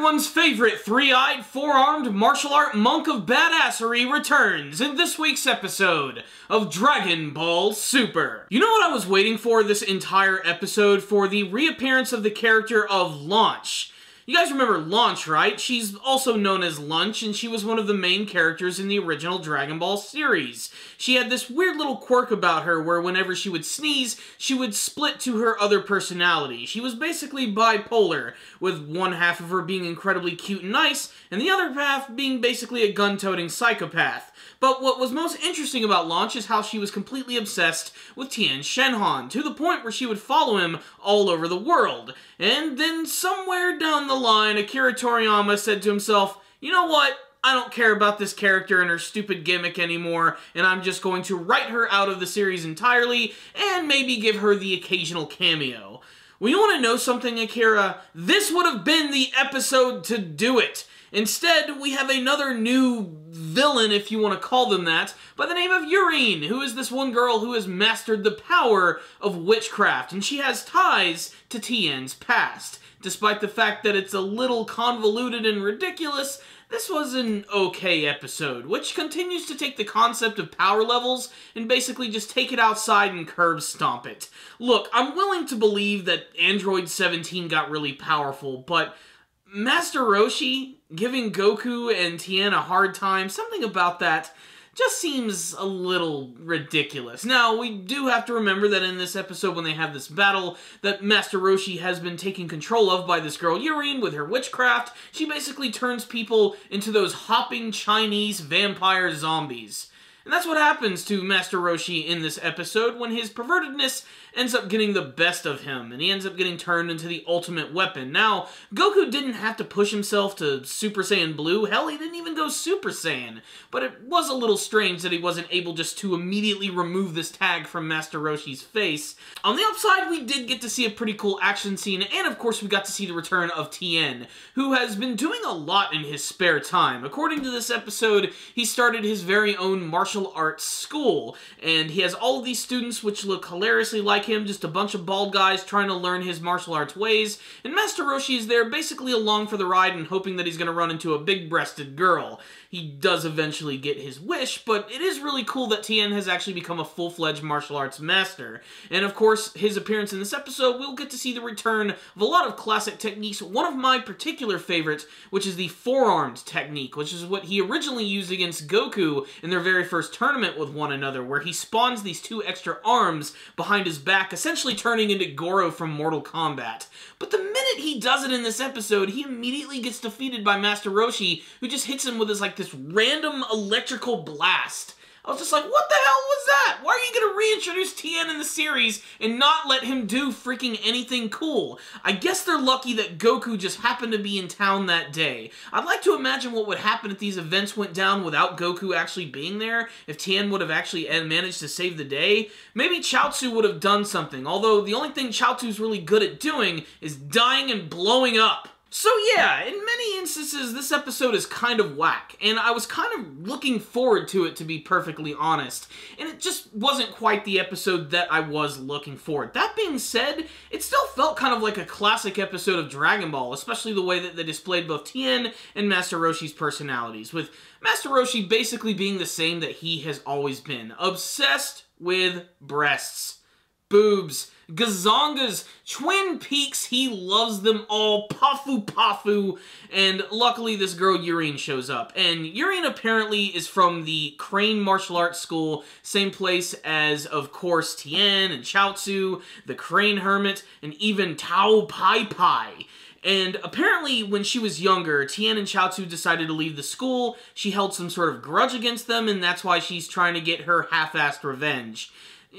Everyone's favorite three-eyed, four-armed martial art monk of badassery returns in this week's episode of Dragon Ball Super. You know what I was waiting for this entire episode? For the reappearance of the character of Launch. You guys remember Launch, right? She's also known as Lunch, and she was one of the main characters in the original Dragon Ball series. She had this weird little quirk about her where whenever she would sneeze, she would split to her other personality. She was basically bipolar, with one half of her being incredibly cute and nice, and the other half being basically a gun-toting psychopath. But what was most interesting about Launch is how she was completely obsessed with Tien Shenhan, to the point where she would follow him all over the world. And then somewhere down the line, Akira Toriyama said to himself, you know what? I don't care about this character and her stupid gimmick anymore, and I'm just going to write her out of the series entirely, and maybe give her the occasional cameo. Well, you want to know something, Akira? This would have been the episode to do it. Instead, we have another new villain, if you want to call them that, by the name of Yurin, who is this one girl who has mastered the power of witchcraft, and she has ties to Tien's past. Despite the fact that it's a little convoluted and ridiculous, this was an okay episode, which continues to take the concept of power levels and basically just take it outside and curb stomp it. Look, I'm willing to believe that Android 17 got really powerful, but Master Roshi giving Goku and Tien a hard time, something about that just seems a little ridiculous. Now, we do have to remember that in this episode when they have this battle that Master Roshi has been taken control of by this girl Yurin with her witchcraft, she basically turns people into those hopping Chinese vampire zombies. And that's what happens to Master Roshi in this episode when his pervertedness ends up getting the best of him, and he ends up getting turned into the ultimate weapon. Now, Goku didn't have to push himself to Super Saiyan Blue. Hell, he didn't even go Super Saiyan. But it was a little strange that he wasn't able just to immediately remove this tag from Master Roshi's face. On the upside, we did get to see a pretty cool action scene, and of course we got to see the return of Tien, who has been doing a lot in his spare time. According to this episode, he started his very own martial arts school, and he has all of these students which look hilariously like him, just a bunch of bald guys trying to learn his martial arts ways, and Master Roshi is there basically along for the ride and hoping that he's going to run into a big-breasted girl. He does eventually get his wish, but it is really cool that Tien has actually become a full-fledged martial arts master. And of course, his appearance in this episode, we'll get to see the return of a lot of classic techniques, one of my particular favorites, which is the four-armed technique, which is what he originally used against Goku in their very first tournament with one another, where he spawns these two extra arms behind his back, essentially turning into Goro from Mortal Kombat. But the minute he does it in this episode, he immediately gets defeated by Master Roshi, who just hits him with this random electrical blast. I was just like, what the hell was that? Why are you going to reintroduce Tien in the series and not let him do freaking anything cool? I guess they're lucky that Goku just happened to be in town that day. I'd like to imagine what would happen if these events went down without Goku actually being there, if Tien would have actually managed to save the day. Maybe Chaozu would have done something, although the only thing Chaozu's really good at doing is dying and blowing up. So yeah, in many instances, this episode is kind of whack, and I was kind of looking forward to it, to be perfectly honest, and it just wasn't quite the episode that I was looking for. That being said, it still felt kind of like a classic episode of Dragon Ball, especially the way that they displayed both Tien and Master Roshi's personalities, with Master Roshi basically being the same that he has always been, obsessed with breasts, boobs, gazongas, twin peaks, he loves them all, pafu pafu, and luckily this girl Yurin shows up. And Yurin apparently is from the Crane Martial Arts School, same place as, of course, Tien and Chaozu, the Crane Hermit, and even Tao Pai Pai. And apparently, when she was younger, Tien and Chaozu decided to leave the school. She held some sort of grudge against them, and that's why she's trying to get her half-assed revenge.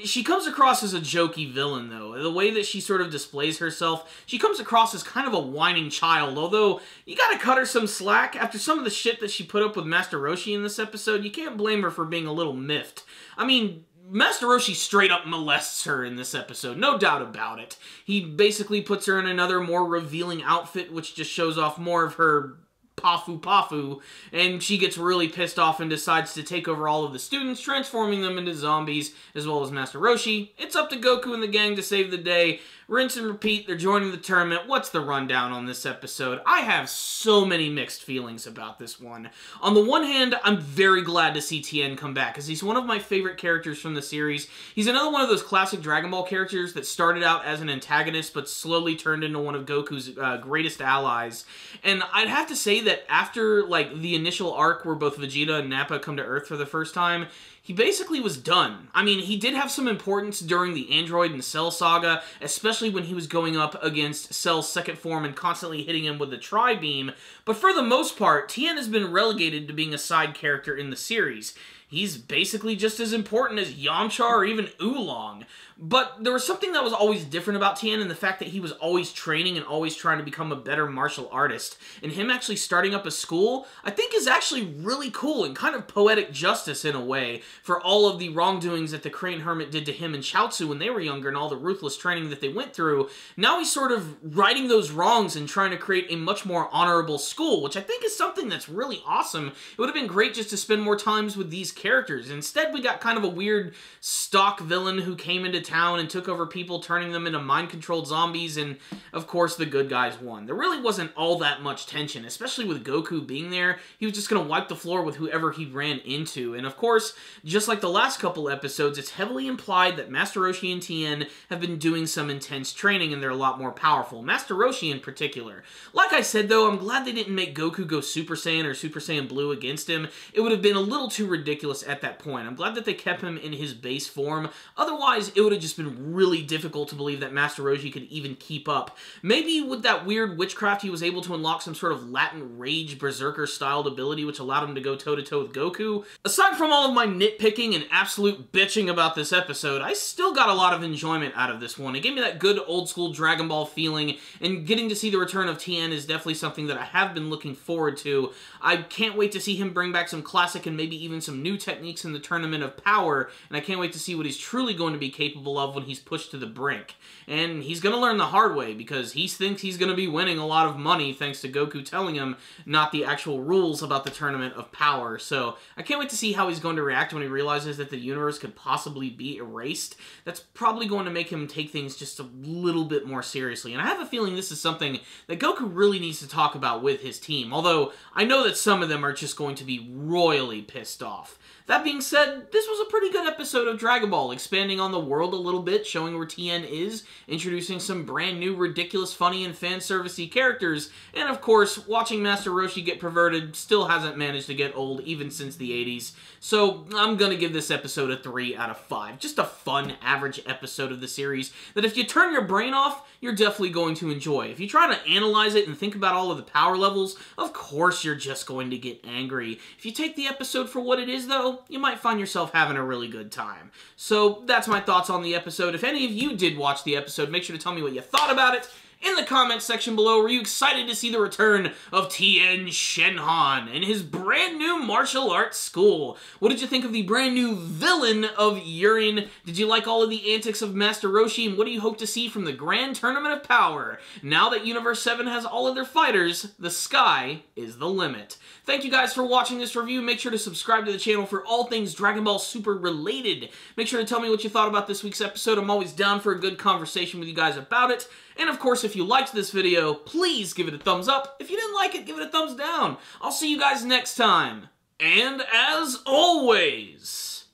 She comes across as a jokey villain, though. The way that she sort of displays herself, she comes across as kind of a whining child, although you gotta cut her some slack. After some of the shit that she put up with Master Roshi in this episode, you can't blame her for being a little miffed. I mean, Master Roshi straight up molests her in this episode, no doubt about it. He basically puts her in another more revealing outfit, which just shows off more of her Pafu, and she gets really pissed off and decides to take over all of the students, transforming them into zombies, as well as Master Roshi. It's up to Goku and the gang to save the day. Rinse and repeat, they're joining the tournament. What's the rundown on this episode? I have so many mixed feelings about this one. On the one hand, I'm very glad to see Tien come back, because he's one of my favorite characters from the series. He's another one of those classic Dragon Ball characters that started out as an antagonist, but slowly turned into one of Goku's greatest allies. And I'd have to say that after, like, the initial arc where both Vegeta and Nappa come to Earth for the first time, he basically was done. I mean, he did have some importance during the Android and Cell saga, especially when he was going up against Cell's second form and constantly hitting him with the Tri-Beam, but for the most part, Tien has been relegated to being a side character in the series. He's basically just as important as Yamcha or even Oolong. But there was something that was always different about Tien, and the fact that he was always training and always trying to become a better martial artist. And him actually starting up a school, I think is actually really cool and kind of poetic justice in a way for all of the wrongdoings that the Crane Hermit did to him and Chaozu when they were younger and all the ruthless training that they went through. Now he's sort of righting those wrongs and trying to create a much more honorable school, which I think is something that's really awesome. It would have been great just to spend more times with these characters. Instead, we got kind of a weird stock villain who came into town and took over people, turning them into mind-controlled zombies, and of course the good guys won. There really wasn't all that much tension, especially with Goku being there. He was just going to wipe the floor with whoever he ran into, and of course, just like the last couple episodes, it's heavily implied that Master Roshi and Tien have been doing some intense training and they're a lot more powerful. Master Roshi in particular. Like I said though, I'm glad they didn't make Goku go Super Saiyan or Super Saiyan Blue against him. It would have been a little too ridiculous at that point. I'm glad that they kept him in his base form. Otherwise, it would have just been really difficult to believe that Master Roshi could even keep up. Maybe with that weird witchcraft, he was able to unlock some sort of latent rage berserker-styled ability, which allowed him to go toe-to-toe with Goku. Aside from all of my nitpicking and absolute bitching about this episode, I still got a lot of enjoyment out of this one. It gave me that good old-school Dragon Ball feeling, and getting to see the return of Tien is definitely something that I have been looking forward to. I can't wait to see him bring back some classic and maybe even some new techniques in the Tournament of Power, and I can't wait to see what he's truly going to be capable of when he's pushed to the brink. And he's going to learn the hard way, because he thinks he's going to be winning a lot of money thanks to Goku telling him not the actual rules about the Tournament of Power. So I can't wait to see how he's going to react when he realizes that the universe could possibly be erased. That's probably going to make him take things just a little bit more seriously. And I have a feeling this is something that Goku really needs to talk about with his team, although I know that some of them are just going to be royally pissed off. That being said, this was a pretty good episode of Dragon Ball, expanding on the world a little bit, showing where Tien is, introducing some brand new, ridiculous, funny, and fan-servicey characters, and of course, watching Master Roshi get perverted still hasn't managed to get old, even since the 80s. So, I'm gonna give this episode a 3 out of 5. Just a fun, average episode of the series that if you turn your brain off, you're definitely going to enjoy. If you try to analyze it and think about all of the power levels, of course you're just going to get angry. If you take the episode for what it is, though, you might find yourself having a really good time. So that's my thoughts on the episode. If any of you did watch the episode, make sure to tell me what you thought about it in the comments section below. Were you excited to see the return of Tien Shenhan and his brand new martial arts school? What did you think of the brand new villain of Yurin? Did you like all of the antics of Master Roshi? And what do you hope to see from the Grand Tournament of Power? Now that Universe 7 has all of their fighters, the sky is the limit. Thank you guys for watching this review. Make sure to subscribe to the channel for all things Dragon Ball Super related. Make sure to tell me what you thought about this week's episode. I'm always down for a good conversation with you guys about it. And of course, if you liked this video, please give it a thumbs up. If you didn't like it, give it a thumbs down. I'll see you guys next time. And as always,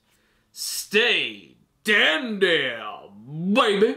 stay dandy, baby.